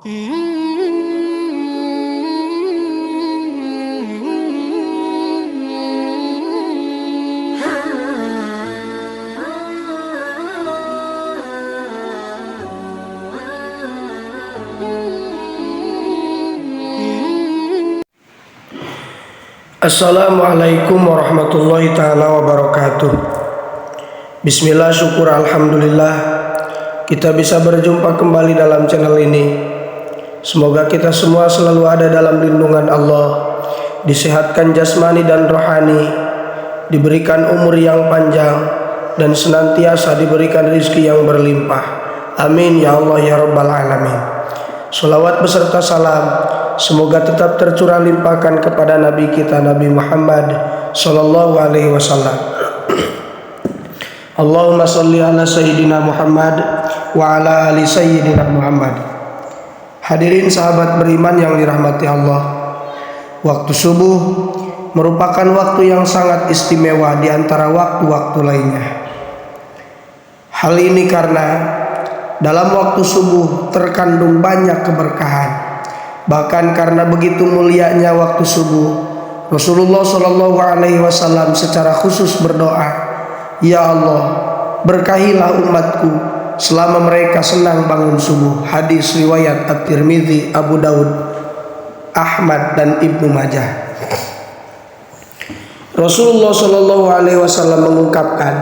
Assalamualaikum warahmatullahi ta'ala wabarakatuh. Bismillah, syukur, alhamdulillah kita bisa berjumpa kembali dalam channel ini. Semoga kita semua selalu ada dalam lindungan Allah, disehatkan jasmani dan rohani, diberikan umur yang panjang, dan senantiasa diberikan rizki yang berlimpah. Amin ya Allah ya Rabbal Alamin. Sholawat beserta salam semoga tetap tercurah limpahkan kepada Nabi kita Nabi Muhammad Sallallahu Alaihi Wasallam. Allahumma salli ala Sayyidina Muhammad wa ala ali Sayyidina Muhammad. Hadirin sahabat beriman yang dirahmati Allah, waktu subuh merupakan waktu yang sangat istimewa di antara waktu-waktu lainnya. Hal ini karena dalam waktu subuh terkandung banyak keberkahan. Bahkan karena begitu mulianya waktu subuh, Rasulullah Shallallahu Alaihi Wasallam secara khusus berdoa, Ya Allah, berkahilah umatku selama mereka senang bangun subuh. Hadis riwayat At-Tirmidzi, Abu Daud, Ahmad dan Ibnu Majah. Rasulullah Shallallahu Alaihi Wasallam mengungkapkan,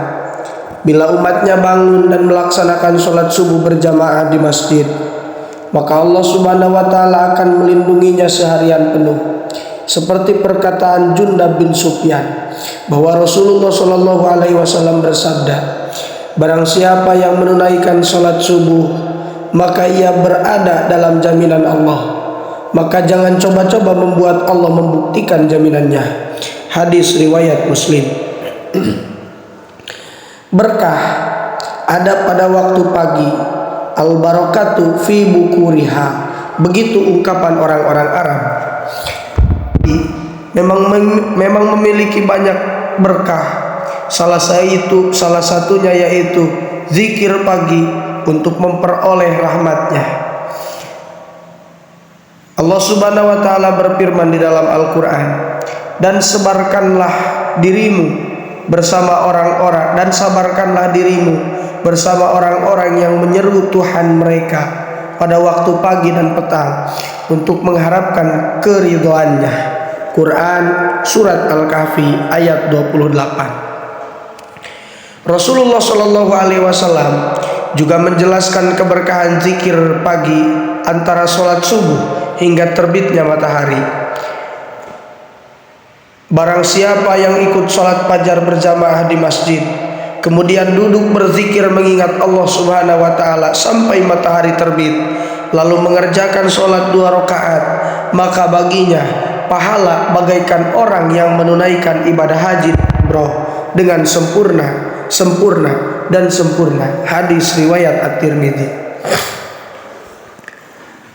bila umatnya bangun dan melaksanakan sholat subuh berjamaah di masjid, maka Allah Subhanahu wa Ta'ala akan melindunginya seharian penuh. Seperti perkataan Jundab bin Sufyan bahwa Rasulullah Shallallahu Alaihi Wasallam bersabda, barang siapa yang menunaikan sholat subuh, maka ia berada dalam jaminan Allah. Maka jangan coba-coba membuat Allah membuktikan jaminannya. Hadis riwayat Muslim. Berkah ada pada waktu pagi, al-barakatu fi bukuriha, begitu ungkapan orang-orang Arab. Memang memiliki banyak berkah. Salah satunya yaitu zikir pagi untuk memperoleh rahmatnya. Allah Subhanahu wa Ta'ala berfirman di dalam Al-Quran, dan sebarkanlah dirimu bersama orang-orang, dan sabarkanlah dirimu bersama orang-orang yang menyeru Tuhan mereka pada waktu pagi dan petang untuk mengharapkan keridhoannya. Quran Surat Al-Kahfi ayat 28. Rasulullah Shallallahu Alaihi Wasallam juga menjelaskan keberkahan zikir pagi antara sholat subuh hingga terbitnya matahari. Barang siapa yang ikut sholat fajar berjamaah di masjid, kemudian duduk berzikir mengingat Allah Subhanahu wa Ta'ala sampai matahari terbit, lalu mengerjakan sholat 2 rakaat, maka baginya pahala bagaikan orang yang menunaikan ibadah haji umroh dengan sempurna. Hadis riwayat At-Tirmidzi.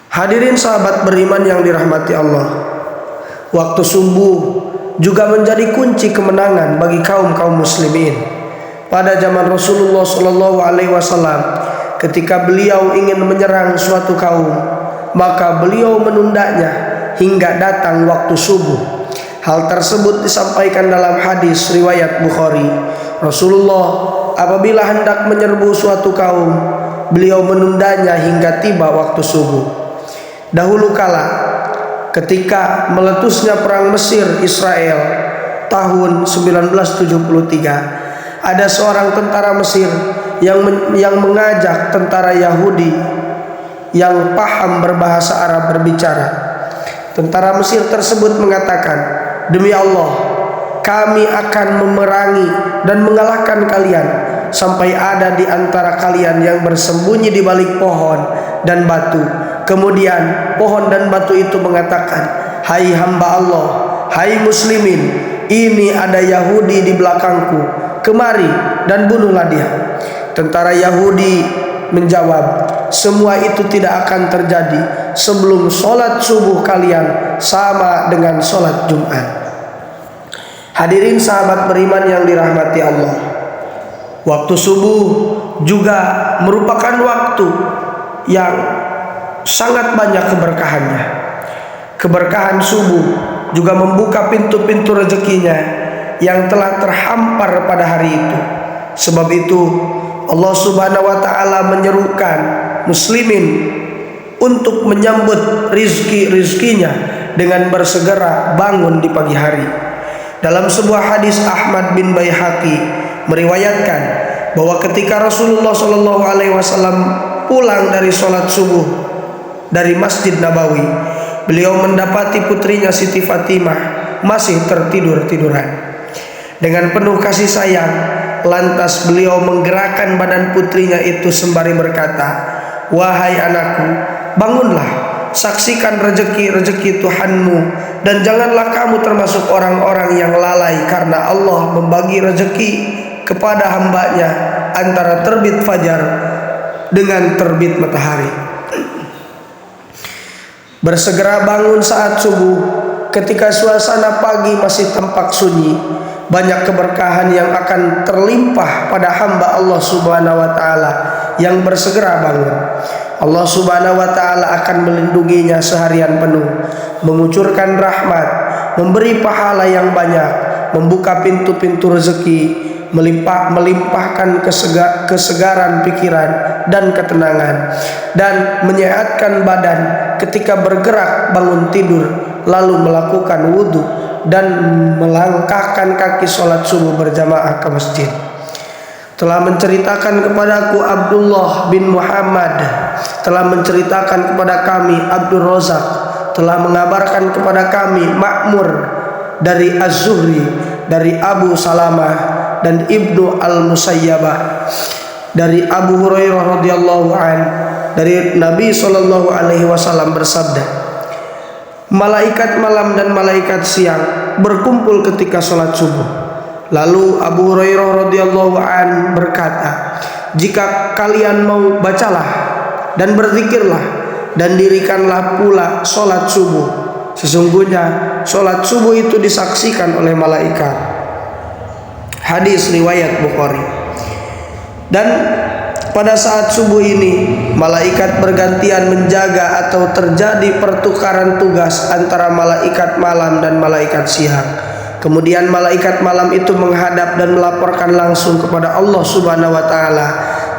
Hadirin sahabat beriman yang dirahmati Allah, waktu subuh juga menjadi kunci kemenangan bagi kaum muslimin. Pada zaman Rasulullah Shallallahu Alaihi Wasallam, ketika beliau ingin menyerang suatu kaum, maka beliau menundanya hingga datang waktu subuh. Hal tersebut disampaikan dalam hadis riwayat Bukhari. Rasulullah apabila hendak menyerbu suatu kaum, beliau menundanya hingga tiba waktu subuh. Dahulu kala, ketika meletusnya perang Mesir Israel tahun 1973, ada seorang tentara Mesir yang mengajak tentara Yahudi yang paham berbahasa Arab berbicara. Tentara Mesir tersebut mengatakan, demi Allah, kami akan memerangi dan mengalahkan kalian sampai ada di antara kalian yang bersembunyi di balik pohon dan batu. Kemudian pohon dan batu itu mengatakan, hai hamba Allah, hai muslimin, ini ada Yahudi di belakangku, kemari dan bunuhlah dia. Tentara Yahudi menjawab, semua itu tidak akan terjadi sebelum sholat subuh kalian sama dengan sholat Jumat. Hadirin sahabat beriman yang dirahmati Allah, waktu subuh juga merupakan waktu yang sangat banyak keberkahannya. Keberkahan subuh juga membuka pintu-pintu rezekinya yang telah terhampar pada hari itu. Sebab itu Allah Subhanahu wa taala menyerukan muslimin untuk menyambut rizki-rizkinya dengan bersegera bangun di pagi hari. Dalam sebuah hadis Ahmad bin Baihaqi meriwayatkan bahwa ketika Rasulullah SAW pulang dari sholat subuh dari Masjid Nabawi, beliau mendapati putrinya Siti Fatimah masih tertidur-tiduran. Dengan penuh kasih sayang, lantas beliau menggerakkan badan putrinya itu sembari berkata, "Wahai anakku, bangunlah, saksikan rezeki-rezeki Tuhanmu, dan janganlah kamu termasuk orang-orang yang lalai, karena Allah membagi rezeki kepada hambanya antara terbit fajar dengan terbit matahari." Bersegera bangun saat subuh ketika suasana pagi masih tampak sunyi, banyak keberkahan yang akan terlimpah pada hamba Allah Subhanahu wa taala yang bersegera bangun. Allah Subhanahu wa taala akan melindunginya seharian penuh, mengucurkan rahmat, memberi pahala yang banyak, membuka pintu-pintu rezeki, melimpahkan kesegaran pikiran dan ketenangan, dan menyehatkan badan ketika bergerak bangun tidur, lalu melakukan wudhu dan melangkahkan kaki sholat subuh berjamaah ke masjid. Telah menceritakan kepadaku Abdullah bin Muhammad, telah menceritakan kepada kami Abdul Razak, telah mengabarkan kepada kami Ma'mur dari Az-Zuhri, dari Abu Salamah dan Ibnu Al-Musayyabah, dari Abu Hurairah radhiyallahu an, dari Nabi sallallahu alaihi wasallam bersabda, malaikat malam dan malaikat siang berkumpul ketika sholat subuh. Lalu Abu Hurairah radhiyallahu an berkata, jika kalian mau, bacalah dan berzikirlah dan dirikanlah pula sholat subuh. Sesungguhnya sholat subuh itu disaksikan oleh malaikat. Hadis riwayat Bukhari. Dan pada saat subuh ini malaikat bergantian menjaga atau terjadi pertukaran tugas antara malaikat malam dan malaikat siang. Kemudian malaikat malam itu menghadap dan melaporkan langsung kepada Allah Subhanahu wa taala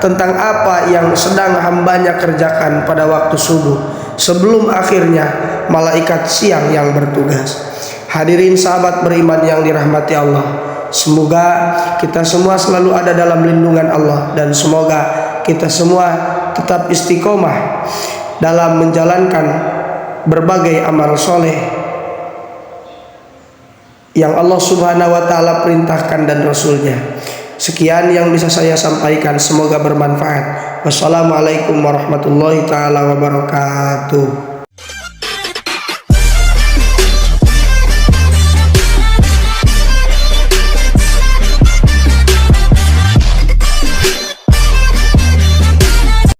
tentang apa yang sedang hambanya kerjakan pada waktu subuh, sebelum akhirnya malaikat siang yang bertugas. Hadirin sahabat beriman yang dirahmati Allah, semoga kita semua selalu ada dalam lindungan Allah, dan semoga kita semua tetap istiqomah dalam menjalankan berbagai amal soleh yang Allah Subhanahu wa taala perintahkan dan Rasulnya. Sekian yang bisa saya sampaikan, semoga bermanfaat. Wassalamualaikum warahmatullahi taala wabarakatuh.